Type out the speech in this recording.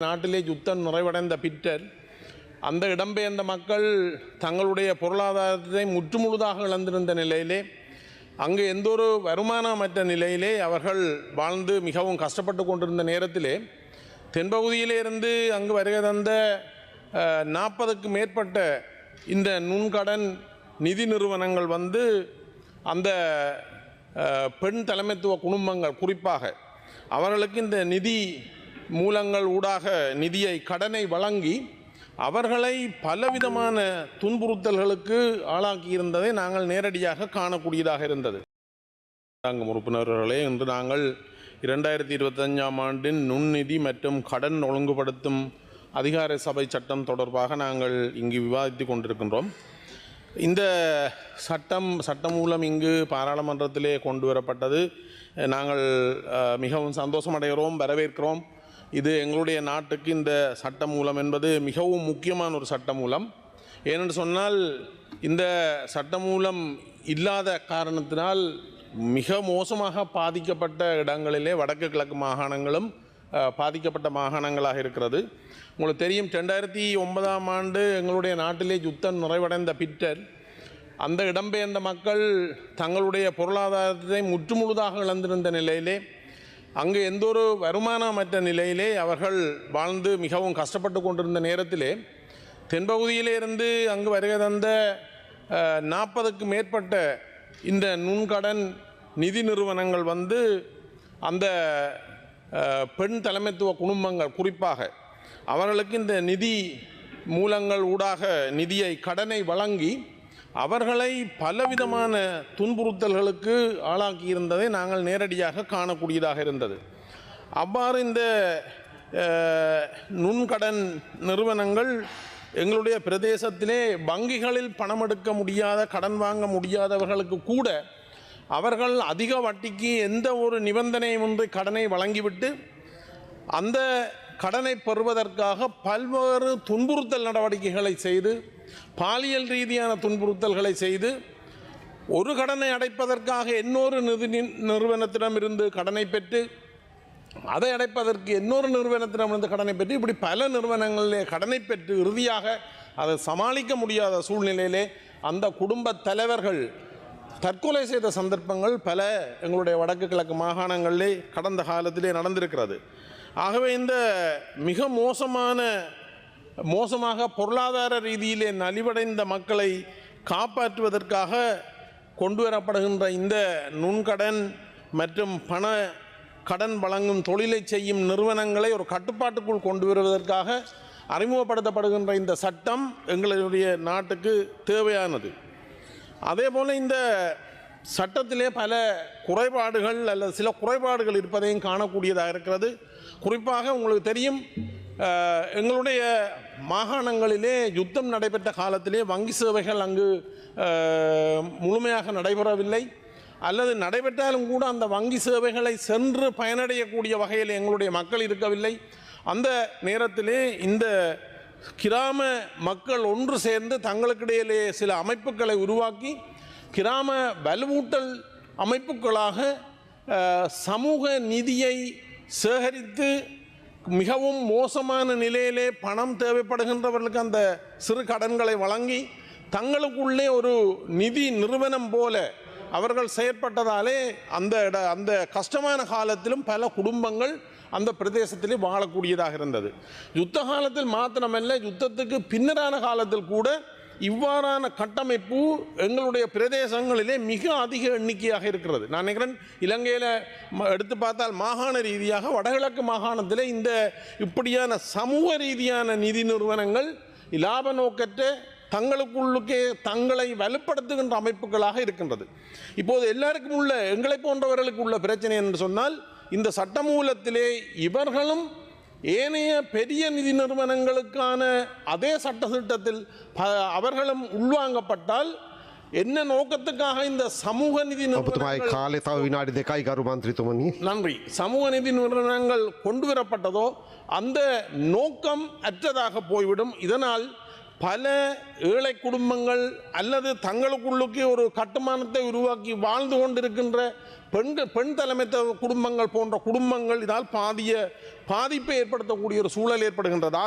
நாட்டிலே யுத்தம் நிறைவடைந்த பின்னர் அந்த இடம்பெயர்ந்த மக்கள் தங்களுடைய பொருளாதாரத்தை முற்றுமுழுதாக இழந்திருந்த நிலையிலே அங்கு எந்தொரு வருமானமற்ற நிலையிலே அவர்கள் வாழ்ந்து மிகவும் கஷ்டப்பட்டு கொண்டிருந்த நேரத்திலே தென்பகுதியிலிருந்து அங்கு வருகை தந்த 40க்கும் மேற்பட்ட இந்த நுண்கடன் நிதி நிறுவனங்கள் வந்து அந்த பெண் தலைமைத்துவ குடும்பங்கள் குறிப்பாக அவர்களுக்கு இந்த நிதி மூலங்கள் ஊடாக நிதியை கடனை வழங்கி அவர்களை பலவிதமான துன்புறுத்தல்களுக்கு ஆளாக்கியிருந்ததை நாங்கள் நேரடியாக காணக்கூடியதாக இருந்தது. உறுப்பினர்களே, இன்று நாங்கள் 2025ஆம் ஆண்டின் நுண்நிதி மற்றும் கடன் ஒழுங்குபடுத்தும் அதிகார சபை சட்டம் தொடர்பாக நாங்கள் இங்கு விவாதித்து கொண்டிருக்கின்றோம். இந்த சட்டம் மூலம் இங்கு பாராளுமன்றத்திலே கொண்டு வரப்பட்டது. நாங்கள் மிகவும் சந்தோஷமடைகிறோம், வரவேற்கிறோம். இது எங்களுடைய நாட்டுக்கு இந்த சட்ட மூலம் என்பது மிகவும் முக்கியமான ஒரு சட்ட மூலம். ஏனென்று சொன்னால் இந்த சட்ட மூலம் இல்லாத காரணத்தினால் மிக மோசமாக பாதிக்கப்பட்ட இடங்களிலே வடக்கு கிழக்கு மாகாணங்களும் பாதிக்கப்பட்ட மாகாணங்களாக இருக்கிறது. உங்களுக்கு தெரியும், 2009ஆம் ஆண்டு எங்களுடைய நாட்டிலே யுத்தம் நிறைவடைந்த பின்னர் அந்த இடம்பெயர்ந்த மக்கள் தங்களுடைய பொருளாதாரத்தை முற்றுமுழுதாக இழந்திருந்த நிலையிலே அங்கு எந்தொரு வருமானமற்ற நிலையிலே அவர்கள் வாழ்ந்து மிகவும் கஷ்டப்பட்டு கொண்டிருந்த நேரத்திலே தென்பகுதியிலிருந்து அங்கு வருகை தந்த 40க்கும் மேற்பட்ட இந்த நுண்கடன் நிதி நிறுவனங்கள் வந்து அந்த பெண் தலைமைத்துவ குடும்பங்கள் குறிப்பாக அவர்களுக்கு இந்த நிதி மூலங்கள் ஊடாக நிதியை கடனை வழங்கி அவர்களை பலவிதமான துன்புறுத்தல்களுக்கு ஆளாக்கியிருந்ததை நாங்கள் நேரடியாக காணக்கூடியதாக இருந்தது. அவ்வாறு இந்த நுண்கடன் நிறுவனங்கள் எங்களுடைய பிரதேசத்திலே வங்கிகளில் பணம் எடுக்க முடியாத, கடன் வாங்க முடியாதவர்களுக்கு கூட அவர்கள் அதிக வட்டிக்கு எந்த ஒரு நிபந்தனையுமின்றி கடனை வழங்கிவிட்டு அந்த கடனை பெறுவதற்காக பல்வேறு துன்புறுத்தல் நடவடிக்கைகளை செய்து, பாலியல் ரீதியான துன்புறுத்தல்களை செய்து, ஒரு கடனை அடைப்பதற்காக இன்னொரு நிதி நிறுவனத்திடமிருந்து கடனை பெற்று அதை அடைப்பதற்கு இன்னொரு நிறுவனத்திடமிருந்து கடனை பெற்று இப்படி பல நிறுவனங்களிலே கடனை பெற்று இறுதியாக அதை சமாளிக்க முடியாத சூழ்நிலையிலே அந்த குடும்ப தலைவர்கள் தற்கொலை செய்த சந்தர்ப்பங்கள் பல எங்களுடைய வடக்கு கிழக்கு மாகாணங்களிலே கடந்த காலத்திலே நடந்திருக்கிறது. ஆகவே இந்த மிக மோசமாக பொருளாதார ரீதியிலே நலிவடைந்த மக்களை காப்பாற்றுவதற்காக கொண்டு வரப்படுகின்ற இந்த நுண்கடன் மற்றும் பண கடன் வழங்கும் தொழிலை செய்யும் நிறுவனங்களை ஒரு கட்டுப்பாட்டுக்குள் கொண்டு வருவதற்காக அறிமுகப்படுத்தப்படுகின்ற இந்த சட்டம் எங்களுடைய நாட்டுக்கு தேவையானது. அதேபோல் இந்த சட்டத்திலே பல குறைபாடுகள் அல்லது சில குறைபாடுகள் இருப்பதையும் காணக்கூடியதாக இருக்கிறது. குறிப்பாக உங்களுக்கு தெரியும், எங்களுடைய மாகாணங்களிலே யுத்தம் நடைபெற்ற காலத்திலே வங்கி சேவைகள் அங்கு முழுமையாக நடைபெறவில்லை, அல்லது நடைபெற்றாலும் கூட அந்த வங்கி சேவைகளை சென்று பயனடையக்கூடிய வகையில் எங்களுடைய மக்கள் இருக்கவில்லை. அந்த நேரத்திலே இந்த கிராம மக்கள் ஒன்று சேர்ந்து தங்களுக்கிடையிலே சில அமைப்புகளை உருவாக்கி கிராம வலுவூட்டல் அமைப்புகளாக சமூக நிதியை சேகரித்து மிகவும் மோசமான நிலையிலே பணம் தேவைப்படுகின்றவர்களுக்கு அந்த சிறு கடன்களை வழங்கி தங்களுக்குள்ளே ஒரு நிதி நிறுவனம் போல அவர்கள் செயற்பட்டதாலே அந்த கஷ்டமான காலத்திலும் பல குடும்பங்கள் அந்த பிரதேசத்திலே வாழக்கூடியதாக இருந்தது. யுத்த காலத்தில் மாத்திரமல்ல, யுத்தத்துக்கு பின்னரான காலத்தில் கூட இவ்வாறான கட்டமைப்பு எங்களுடைய பிரதேசங்களிலே மிக அதிக எண்ணிக்கையாக இருக்கிறது. நான் நினைக்கிறேன், இலங்கையில் எடுத்து பார்த்தால் மாகாண ரீதியாக வடகிழக்கு மாகாணத்தில் இந்த இப்படியான சமூக ரீதியான நிதி நிறுவனங்கள் இலாப நோக்கற்ற தங்களுக்குள்ளுக்கே தங்களை வலுப்படுத்துகின்ற அமைப்புகளாக இருக்கின்றது. இப்போது எல்லாருக்கும் உள்ள, எங்களை போன்றவர்களுக்கு உள்ள பிரச்சனை என்று சொன்னால், இந்த சட்டமூலத்திலே இவர்களும் ஏனைய பெரிய நிதி நிறுவனங்களுக்கான அதே சட்டத்திட்டத்தில் அவர்களும் உள்வாங்கப்பட்டால் என்ன நோக்கத்துக்காக இந்த சமூக நிதி நன்றி சமூக நிதி நிறுவனங்கள் கொண்டு வரப்பட்டதோ அந்த நோக்கம் அற்றதாக போய்விடும். இதனால் பல ஏழை குடும்பங்கள் அல்லது தங்களுக்குள்ளுக்கே ஒரு கட்டுமானத்தை உருவாக்கி வாழ்ந்து கொண்டிருக்கின்ற பெண் தலைமைத்துவ குடும்பங்கள் போன்ற குடும்பங்கள் இதால் பாதிப்பை ஏற்படுத்தக்கூடிய ஒரு சூழல் ஏற்படுகின்றது.